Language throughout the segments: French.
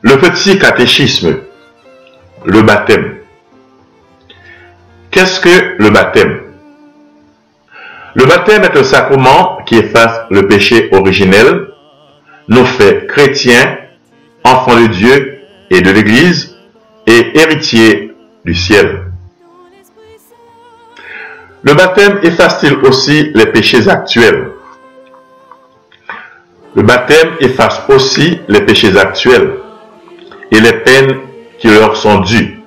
Le petit catéchisme, le baptême. Qu'est-ce que le baptême? Le baptême est un sacrement qui efface le péché originel, nous fait chrétiens, enfants de Dieu et de l'Église, et héritiers du ciel. Le baptême efface-t-il aussi les péchés actuels? Le baptême efface aussi les péchés actuels et les peines qui leur sont dues,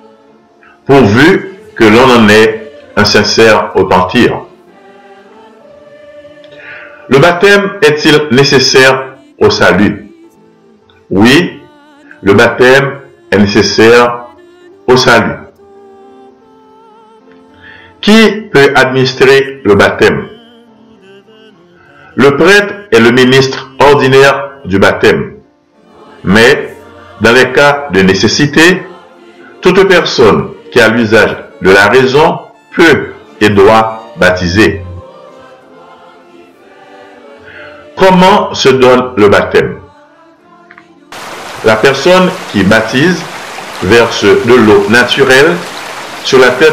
pourvu que l'on en ait un sincère repentir. Le baptême est-il nécessaire au salut? Oui, le baptême est nécessaire au salut. Qui peut administrer le baptême? Le prêtre est le ministre ordinaire du baptême. Mais, dans les cas de nécessité, toute personne qui a l'usage de la raison peut et doit baptiser. Comment se donne le baptême? La personne qui baptise verse de l'eau naturelle sur la tête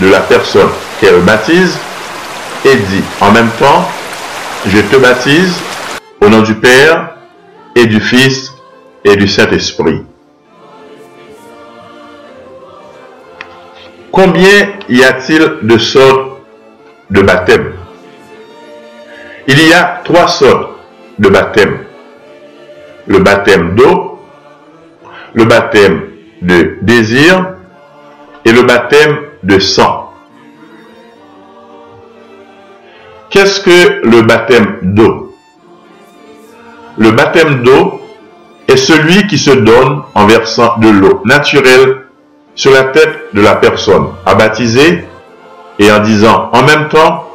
de la personne qu'elle baptise et dit en même temps: je te baptise au nom du Père et du Fils et du Saint-Esprit. Combien y a-t-il de sortes de baptême? Il y a 3 sortes de baptême. Le baptême d'eau, le baptême de désir et le baptême de sang. Qu'est-ce que le baptême d'eau? Le baptême d'eau est celui qui se donne en versant de l'eau naturelle sur la tête de la personne à baptiser et en disant en même temps: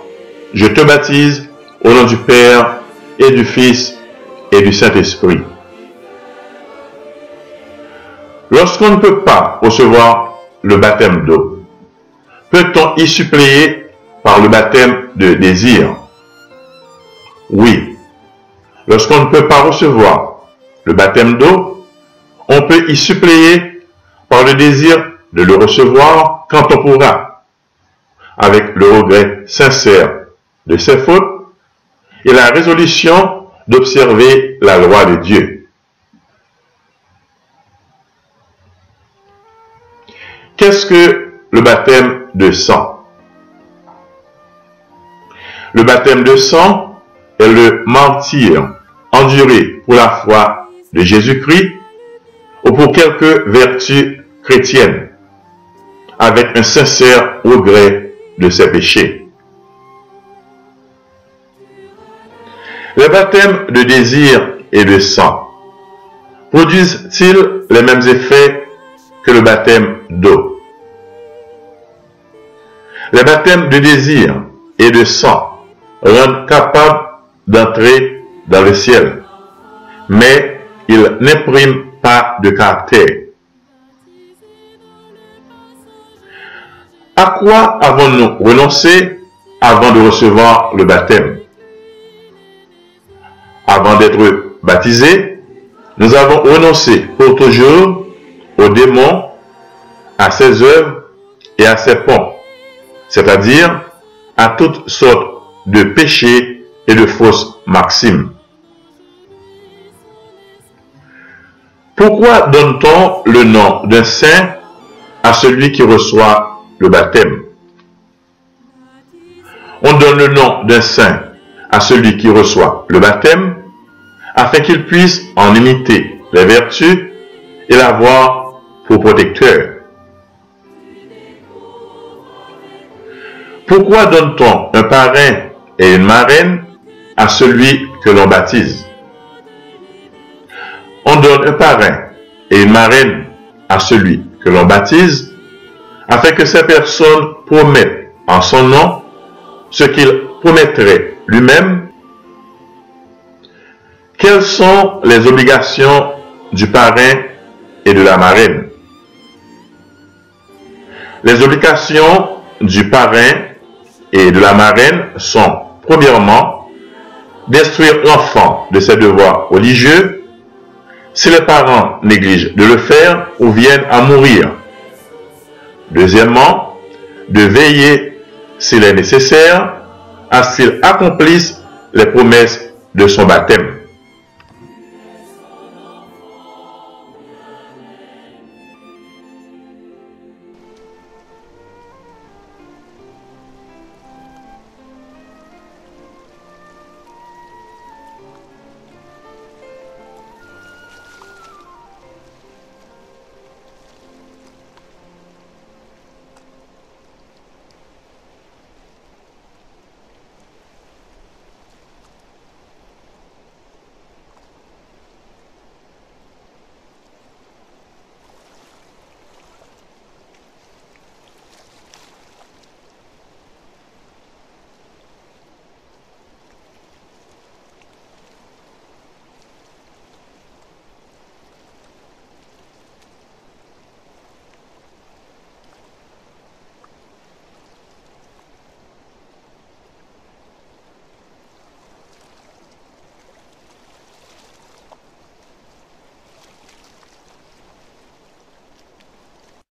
je te baptise au nom du Père et du Fils et du Saint-Esprit. Lorsqu'on ne peut pas recevoir le baptême d'eau, peut-on y suppléer par le baptême de désir? Oui. Lorsqu'on ne peut pas recevoir le baptême d'eau, on peut y suppléer par le désir de le recevoir quand on pourra, avec le regret sincère de ses fautes et la résolution d'observer la loi de Dieu. Qu'est-ce que le baptême de sang? Le baptême de sang est le martyre enduré pour la foi de Jésus-Christ ou pour quelque vertu chrétienne, avec un sincère regret de ses péchés. Les baptêmes de désir et de sang produisent-ils les mêmes effets que le baptême d'eau? Les baptêmes de désir et de sang rendent capables d'entrer dans le ciel, mais ils n'impriment pas de caractère. À quoi avons-nous renoncé avant de recevoir le baptême? Avant d'être baptisés, nous avons renoncé pour toujours aux démons, à ses œuvres et à ses ponts, c'est-à-dire à toutes sortes de péchés et de fausses maximes. Pourquoi donne-t-on le nom d'un saint à celui qui reçoit le baptême? On donne le nom d'un saint à celui qui reçoit le baptême afin qu'il puisse en imiter les vertus et l'avoir pour protecteur. Pourquoi donne-t-on un parrain et une marraine à celui que l'on baptise? On donne un parrain et une marraine à celui que l'on baptise afin que ces personnes promettent en son nom ce qu'il promettrait lui-même. Quelles sont les obligations du parrain et de la marraine? Les obligations du parrain et de la marraine sont, premièrement, d'instruire l'enfant de ses devoirs religieux, si les parents négligent de le faire ou viennent à mourir. Deuxièmement, de veiller, s'il est nécessaire, à ce qu'il accomplisse les promesses de son baptême.